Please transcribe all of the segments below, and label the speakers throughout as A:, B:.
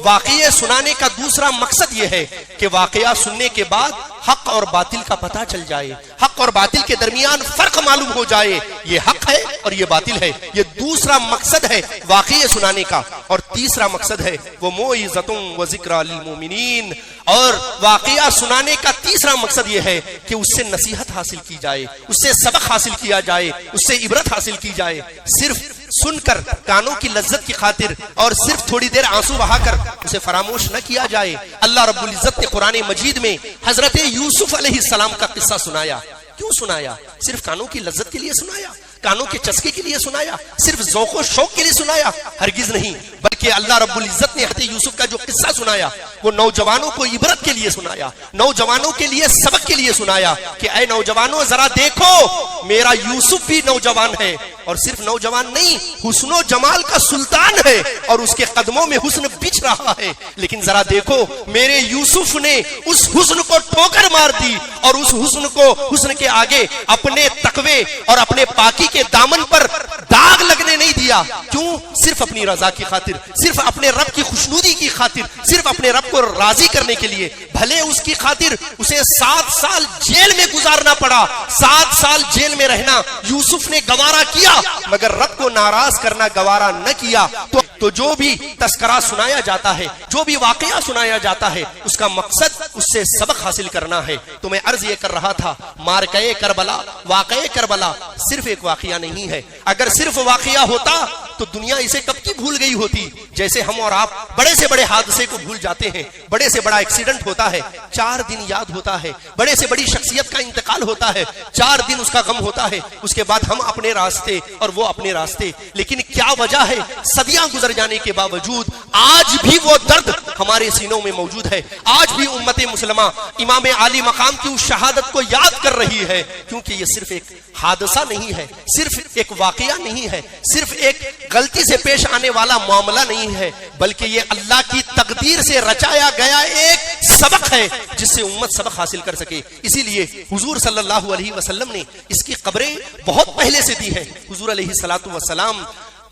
A: واقعہ سنانے کا دوسرا مقصد یہ ہے کہ واقعہ سننے کے بعد حق اور باطل کا پتہ چل جائے، حق اور باطل کے درمیان فرق معلوم ہو جائے، یہ حق ہے اور یہ باطل ہے۔ یہ دوسرا مقصد ہے واقعہ سنانے کا۔ اور تیسرا مقصد ہے وہ موعظۃ و ذکریٰ للمؤمنین، اور واقعہ سنانے کا تیسرا مقصد یہ ہے کہ اس سے نصیحت حاصل کی جائے، اس سے سبق حاصل کیا جائے، اس سے عبرت حاصل کی جائے۔ صرف سن کر کانوں کی لذت کی خاطر اور صرف تھوڑی دیر آنسو بہا کر اسے فراموش نہ کیا جائے۔ اللہ رب العزت نے قرآن مجید میں حضرت یوسف علیہ السلام کا قصہ سنایا۔ کیوں سنایا؟ صرف کانوں کی لذت کے لیے سنایا؟ کانوں کے چسکے کے لیے سنایا؟ صرف ذوق و شوق کے لیے سنایا؟ ہرگز نہیں، بلکہ اللہ رب العزت نے حضرت یوسف کا جو قصہ سنایا وہ نوجوانوں کو عبرت کے لیے سنایا، نوجوانوں کے لیے سبق کے لیے سنایا کہ اے نوجوانوں ذرا دیکھو، میرا یوسف بھی نوجوان ہے، اور صرف نوجوان نہیں، حسن و جمال کا سلطان ہے اور اس کے قدموں میں حسن بچھ رہا ہے، لیکن ذرا دیکھو میرے یوسف نے اس حسن کو ٹھوکر مار دی اور اس حسن کے آگے اپنے تقوی اور اپنے پاکی کے دامن پر داغ لگنے نہیں دیا۔ کیوں؟ صرف اپنی رضا کی خاطر، صرف اپنے رب کی خوشنودی کی خاطر، صرف اپنے رب کو راضی کرنے کے لیے۔ بھلے اس کی خاطر اسے 7 سال جیل میں گزارنا پڑا، 7 سال جیل میں رہنا یوسف نے گوارا کیا، مگر رب کو ناراض کرنا گوارا نہ کیا۔ تو جو بھی تذکرہ سنایا جاتا ہے، جو بھی واقعہ سنایا جاتا ہے، اس کا مقصد اس سے سبق حاصل کرنا ہے۔ تو میں عرض یہ کر رہا تھا، مارکہ کربلا، واقعہ کربلا صرف ایک واقعہ نہیں ہے۔ اگر صرف واقعہ ہوتا تو دنیا اسے کب کی بھول گئی ہوتی۔ جیسے ہم اور آپ بڑے سے بڑے حادثے کو بھول جاتے ہیں، بڑے سے بڑا ایکسیڈنٹ ہوتا ہے 4 دن یاد ہوتا ہے، بڑے سے بڑی شخصیت کا انتقال ہوتا ہے 4 دن اس کا غم ہوتا ہے، اس کے بعد ہم اپنے راستے اور وہ اپنے راستے۔ لیکن کیا وجہ ہے؟ صدیاں گزر جانے کے باوجود آج بھی وہ درد ہمارے سینوں میں موجود ہے۔ آج بھی امت مسلمہ امام عالی مقام کی اس شہادت کو یاد کر رہی ہے، کیونکہ یہ صرف ایک حادثہ نہیں ہے، صرف ایک واقعہ نہیں ہے، صرف ایک غلطی سے پیش آنے والا معاملہ نہیں ہے، بلکہ یہ اللہ کی تقدیر سے رچایا گیا ایک سبق ہے جس سے امت سبق حاصل کر سکے۔ اسی لیے حضور صلی اللہ علیہ وسلم نے اس کی قبریں بہت پہلے سے دی ہیں۔ حضور علیہ الصلوۃ والسلام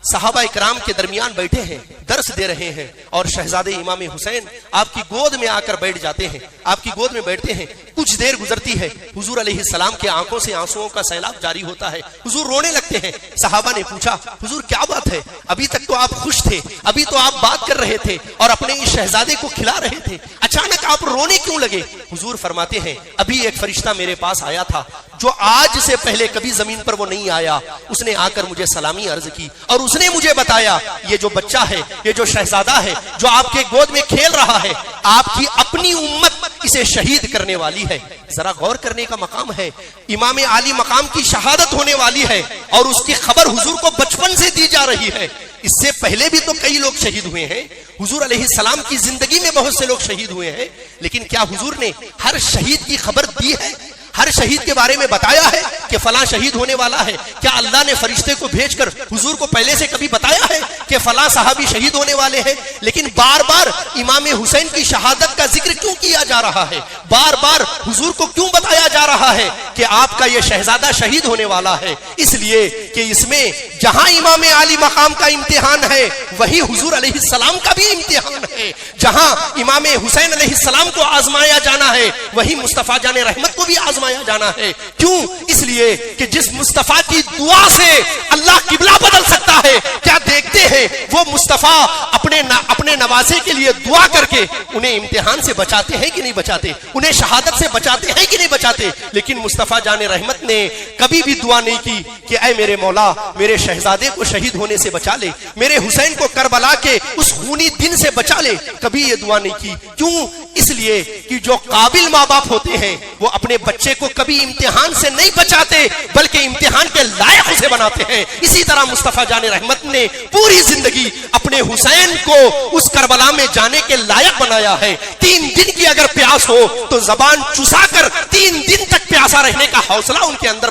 A: صحابہ اکرام کے درمیان بیٹھے ہیں، درس دے رہے ہیں، اور شہزادے امام حسین آپ کی گود میں آ کر بیٹھ جاتے ہیں، آپ کی گود میں بیٹھتے ہیں۔ کچھ دیر گزرتی ہے، حضور علیہ السلام کے آنکھوں سے آنسوؤں کا سیلاب جاری ہوتا ہے، حضور رونے لگتے ہیں۔ صحابہ نے پوچھا، حضور کیا بات ہے؟ ابھی تک تو آپ خوش تھے، ابھی تو آپ بات کر رہے تھے اور اپنے اس شہزادے کو کھلا رہے تھے، اچانک آپ رونے کیوں لگے؟ حضور فرماتے ہیں، ابھی ایک فرشتہ میرے پاس آیا تھا جو آج سے پہلے کبھی زمین پر وہ نہیں آیا، اس نے آ کر مجھے سلامی عرض کی اور اس نے مجھے بتایا یہ جو بچہ ہے، یہ جو شہزادہ ہے جو آپ کے گود میں کھیل رہا ہے، آپ کی اپنی امت اسے شہید کرنے والی ہے۔ ذرا غور کرنے کا مقام ہے، امام عالی مقام کی شہادت ہونے والی ہے اور اس کی خبر حضور کو بچپن سے دی جا رہی ہے۔ اس سے پہلے بھی تو کئی لوگ شہید ہوئے ہیں، حضور علیہ السلام کی زندگی میں بہت سے لوگ شہید ہوئے ہیں، لیکن کیا حضور نے ہر شہید کی خبر دی ہے؟ ہر شہید کے بارے میں بتایا ہے کہ فلاں شہید ہونے والا ہے؟ کیا اللہ نے فرشتے کو بھیج کر حضور کو پہلے سے کبھی بتایا ہے کہ فلاں صحابی شہید ہونے والے ہیں؟ لیکن بار بار امام حسین کی شہادت کا ذکر کیوں کیا جا رہا ہے؟ بار بار حضور کو کیوں بتایا جا رہا ہے کہ آپ کا یہ شہزادہ شہید ہونے والا ہے؟ اس لیے کہ اس میں جہاں امام عالی مقام کا امتحان ہے وہی حضور علیہ السلام کا بھی امتحان ہے، جہاں امام حسین علیہ السلام کو آزمایا جانا ہے وہی مصطفیٰ جان رحمت کو بھی آزمایا جانا ہے۔ کیوں؟ اس لیے کہ جس مصطفیٰ کی دعا سے اللہ قبلہ بدل سکتا ہے، کیا دیکھتے ہیں وہ مصطفیٰ اپنے نوازے کے لیے دعا کر کے انہیں امتحان سے بچاتے ہیں کہ نہیں بچاتے، انہیں شہادت سے بچاتے ہیں کہ نہیں بچاتے؟ لیکن مصطفیٰ جان رحمت نے کبھی بھی دعا نہیں کی کہ اے میرے مولا میرے شہزادے کو شہید ہونے سے بچا لے، میرے حسین کو کربلا کے اس خونی دن سے بچا لے، کبھی یہ دعا نہیں کی۔ کیوں؟ اس لیے کہ جو قابل ماں باپ ہوتے ہیں وہ اپنے بچے کو کبھی امتحان سے نہیں بچاتے بلکہ امتحان کے لائق اسے بناتے ہیں۔ اسی طرح مصطفیٰ جان رحمت نے پوری زندگی اپنے حسین کو اس کربلا میں جانے کے لائق بنایا ہے۔ 3 دن کی اگر پیاس ہو تو زبان چسا کر 3 دن تک پیاسا رہنے کا حوصلہ ان کے اندر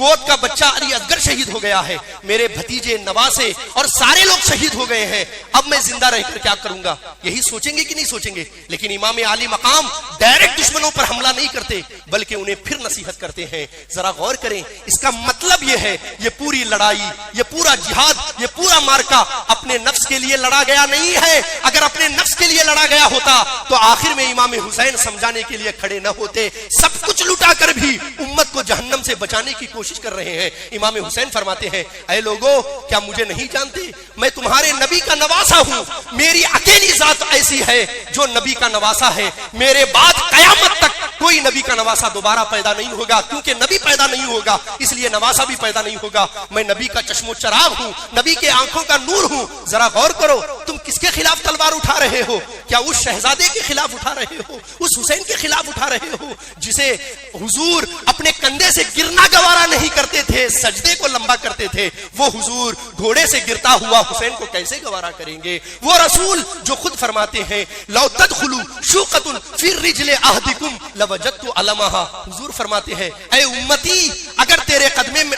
A: گود کا بچہ علی اصغر شہید ہو گیا ہے، میرے بھتیجے نواسے اور سارے لوگ شہید ہو گئے ہیں، اب میں زندہ رہ کر کیا کروں گا؟ یہی سوچیں گے کہ نہیں سوچیں گے؟ لیکن امام عالی مقام ڈائریکٹ دشمنوں پر حملہ نہیں کرتے بلکہ انہیں پھر نصیحت کرتے ہیں۔ ذرا غور کریں، اس کا مطلب یہ ہے یہ پوری لڑائی، یہ پورا جہاد، یہ پورا مارکا اپنے نفس کے لیے لڑا گیا نہیں ہے۔ اگر اپنے نفس کے لیے لڑا گیا ہوتا تو آخر میں امام حسین سمجھانے کے لیے کھڑے نہ ہوتے۔ سب کچھ لٹا کر بھی امت کو جہنم سے بچانے کی کوشش کر رہے ہیں۔ امام حسین فرماتے ہیں اے لوگو، کیا مجھے نہیں جانتے؟ میں تمہارے نبی کا نواسا ہوں، میری اکیلی ذات ایسی ہے جو نبی کا نواسا ہے، میرے بعد قیامت تک کوئی نبی کا نواسا دوبارہ پیدا نہیں ہوگا، کیونکہ نبی پیدا نہیں ہوگا اس لیے نواسا بھی پیدا نہیں ہوگا۔ میں نبی کا چشم و چراغ ہوں، نبی کے آنکھوں کا نور ہوں۔ ذرا غور کرو، تم کس کے خلاف تلوار اٹھا رہے ہو؟ کیا اس شہزادے کے خلاف اٹھا رہے ہو؟ اس حسین کے خلاف اٹھا رہے ہو جسے حضور اپنے کندھے سے گرنا گوارا نہیں کرتے تھے، سجدے کو لمبا کرتے تھے؟ وہ حضور گھوڑے سے گرتا ہوا حسین کو کیسے گوارا کریں گے؟ وہ رسول جو خود فرماتے ہیں لو تدخلوا شوقۃ فی رجل احدکم لوجدت علمها، حضور فرماتے ہیں اے امتی، اگر تیرے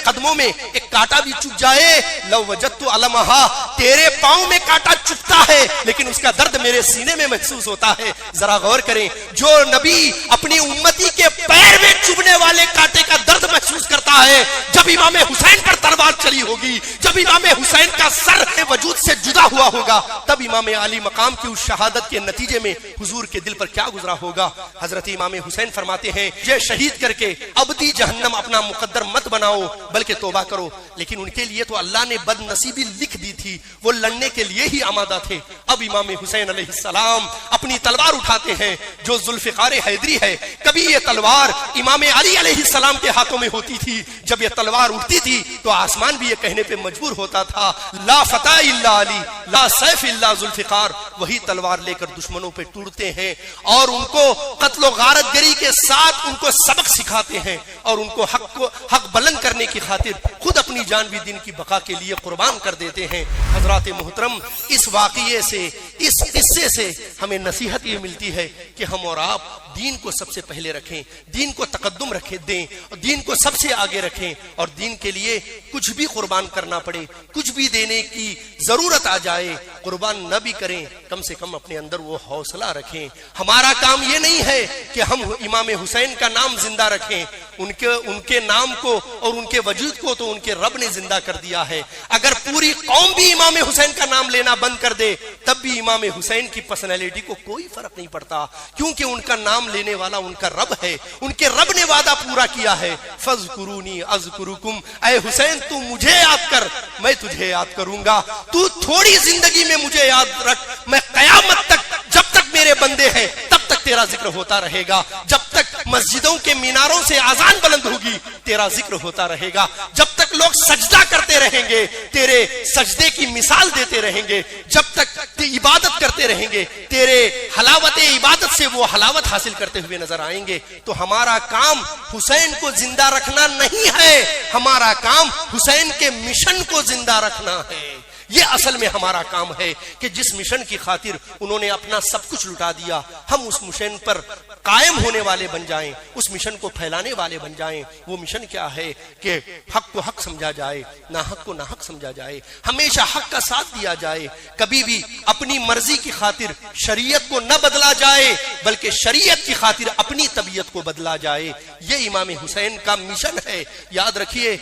A: قدموں میں ایک کانٹا بھی چپ جائے، لوجدت علمها، تیرے پاؤں میں کانٹا چپتا ہے لیکن اس کا درد میرے سینے میں محسوس ہوتا ہے۔ ذرا غور کریں، جو نبی اپنی امتی کے پیر میں چبھنے والے کانٹے کا درد محسوس کرتا ہے، جب امام حسین پر تلوار چلی ہوگی، جب امام حسین کا سر وجود سے جدا ہوا ہوگا، تب امام علی مقام کی اس شہادت کے نتیجے میں حضور کے دل پر کیا گزرا ہوگا؟ حضرت امام حسین فرماتے ہیں یہ شہید کر کے ابدی جہنم اپنا مقدر مت بناؤ بلکہ توبہ کرو۔ لیکن ان کے لیے تو اللہ نے بد نصیبی لکھ دی تھی، وہ لڑنے کے لیے ہی آمادہ تھے۔ اب امام حسین علیہ السلام اپنی تلوار اٹھاتے ہیں جو ذوالفقار حیدری ہے۔ کبھی یہ تلوار امام علی علیہ السلام کے ہاتھوں میں ہوتی تھی، جب یہ تلوار اٹھتی تھی تو آسمان بھی یہ کہنے پہ مجبور ہوتا تھا لا فتح الا علی لا سیف الا ذوالفقار۔ وہی تلوار لے کر دشمنوں پہ ٹوٹتے ہیں اور ان کو قتل و غارت گری کے ساتھ ان کو سبق سکھاتے ہیں اور ان کو حق بلند کرنے کی خاطر خود اپنی جان بھی دین کی بقا کے لیے قربان کر دیتے ہیں۔ حضرات محترم، اس واقعے سے، اس قصے سے ہمیں نصیحت یہ ملتی ہے کہ ہم اور آپ دین کو سب سے پہلے رکھیں، دین کو تقدم رکھیں، دیں اور دین کو سب سے آگے رکھیں، اور دین کے لیے کچھ بھی قربان کرنا پڑے، کچھ بھی دینے کی ضرورت آ جائے، قربان نہ بھی کریں، کم سے کم اپنے اندر وہ حوصلہ رکھیں۔ ہمارا کام یہ نہیں ہے کہ ہم امام حسین کا نام زندہ رکھیں، ان کے نام کو اور ان کے وجود کو تو ان کے رب نے زندہ کر دیا ہے۔ اگر پوری قوم بھی امام حسین کا نام لینا بند کر دے تب بھی امام حسین کی پرسنالٹی کو کوئی فرق نہیں پڑتا، کیونکہ ان کا نام لینے والا ان کا رب ہے، ان کے رب نے وعدہ پورا کیا ہے فاذکرونی اذکرکم، اے حسین تو مجھے یاد کر میں تجھے یاد کروں گا، تو تھوڑی زندگی میں مجھے یاد رکھ، میں قیامت تک جب تک میرے بندے ہیں تب تک تیرا ذکر ہوتا رہے گا، جب تک مسجدوں کے میناروں سے اذان بلند ہوگی تیرا ذکر ہوتا رہے گا، جب تک لوگ سجدہ کرتے رہیں گے تیرے سجدے کی مثال دیتے رہیں گے، جب تک عبادت کرتے رہیں گے تیرے حلاوت عبادت سے وہ حلاوت حاصل کرتے ہوئے نظر آئیں گے۔ تو ہمارا کام حسین کو زندہ رکھنا نہیں ہے، ہمارا کام حسین کے مشن کو زندہ رکھنا ہے۔ یہ اصل میں ہمارا کام ہے کہ جس مشن کی خاطر انہوں نے اپنا سب کچھ لٹا دیا، ہم اس مشن پر قائم ہونے والے بن جائیں، اس مشن کو پھیلانے والے بن جائیں۔ وہ مشن کیا ہے کہ حق کو حق سمجھا جائے، ناحق کو ناحق سمجھا جائے، ہمیشہ حق کا ساتھ دیا جائے، کبھی بھی اپنی مرضی کی خاطر شریعت کو نہ بدلا جائے بلکہ شریعت کی خاطر اپنی طبیعت کو بدلا جائے۔ یہ امام حسین کا مشن ہے۔ یاد رکھیے،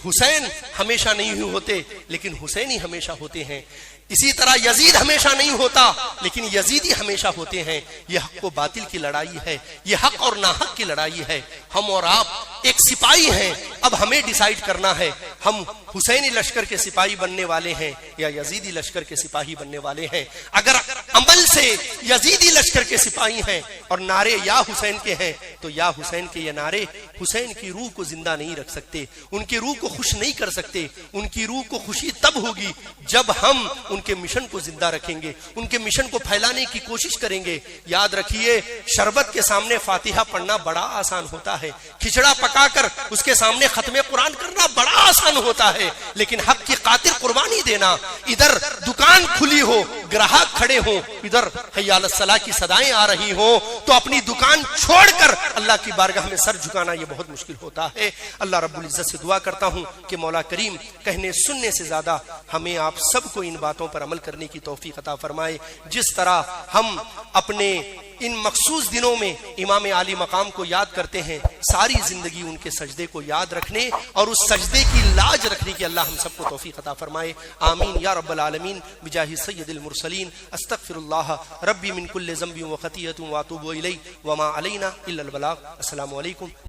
A: حسین ہمیشہ نہیں ہوتے لیکن حسین ہی ہمیشہ ہوتے ہیں، اسی طرح یزید ہمیشہ نہیں ہوتا لیکن یزیدی ہمیشہ ہوتے ہیں۔ یہ حق و باطل کی لڑائی ہے، یہ حق اور ناحق کی لڑائی ہے۔ ہم اور آپ ایک سپاہی ہیں، اب ہمیں ڈیسائیڈ کرنا ہے ہم حسینی لشکر کے سپاہی بننے والے ہیں یا یزیدی لشکر کے سپاہی بننے والے ہیں۔ اگر عمل سے یزیدی لشکر کے سپاہی ہیں اور نعرے یا حسین کے ہیں تو یا حسین کے یہ نعرے حسین کی روح کو زندہ نہیں رکھ سکتے، ان کی روح کو خوش نہیں کر سکتے۔ ان کی روح کو خوشی تب ہوگی جب ہم ان کے مشن کو زندہ رکھیں گے، ان کے مشن کو پھیلانے کی کوشش کریں گے۔ یاد رکھیے، شربت کے سامنے فاتحہ پڑھنا بڑا آسان ہوتا ہے، کھچڑا پکا کر اس کے سامنے ختم قرآن کرنا بڑا آسان آسان ہوتا ہے، لیکن حق کی خاطر قربانی دینا، ادھر دکان کھلی ہو، گراہک کھڑے ہوں، ادھر حی علی الصلاح کی صدائیں آ رہی ہوں، تو اپنی دکان چھوڑ کر اللہ کی بارگاہ میں سر جھکانا یہ بہت مشکل ہوتا ہے۔ اللہ رب العزت سے دعا کرتا ہوں کہ مولا کریم کہنے سننے سے زیادہ ہمیں آپ سب کو ان باتوں پر عمل کرنے کی توفیق عطا فرمائے۔ جس طرح ہم اپنے ان مخصوص دنوں میں امام عالی مقام کو یاد کرتے ہیں، ساری زندگی ان کے سجدے کو یاد رکھنے اور اس سجدے کی لاج رکھنے کی اللہ ہم سب کو توفیق عطا فرمائے، آمین یا رب العالمین بجاہ سید المرسلین۔ استغفر اللہ ربی من کل ذنب و خطیۃ واتوب الیہ وما علینا الا البلاغ۔ السلام علیکم۔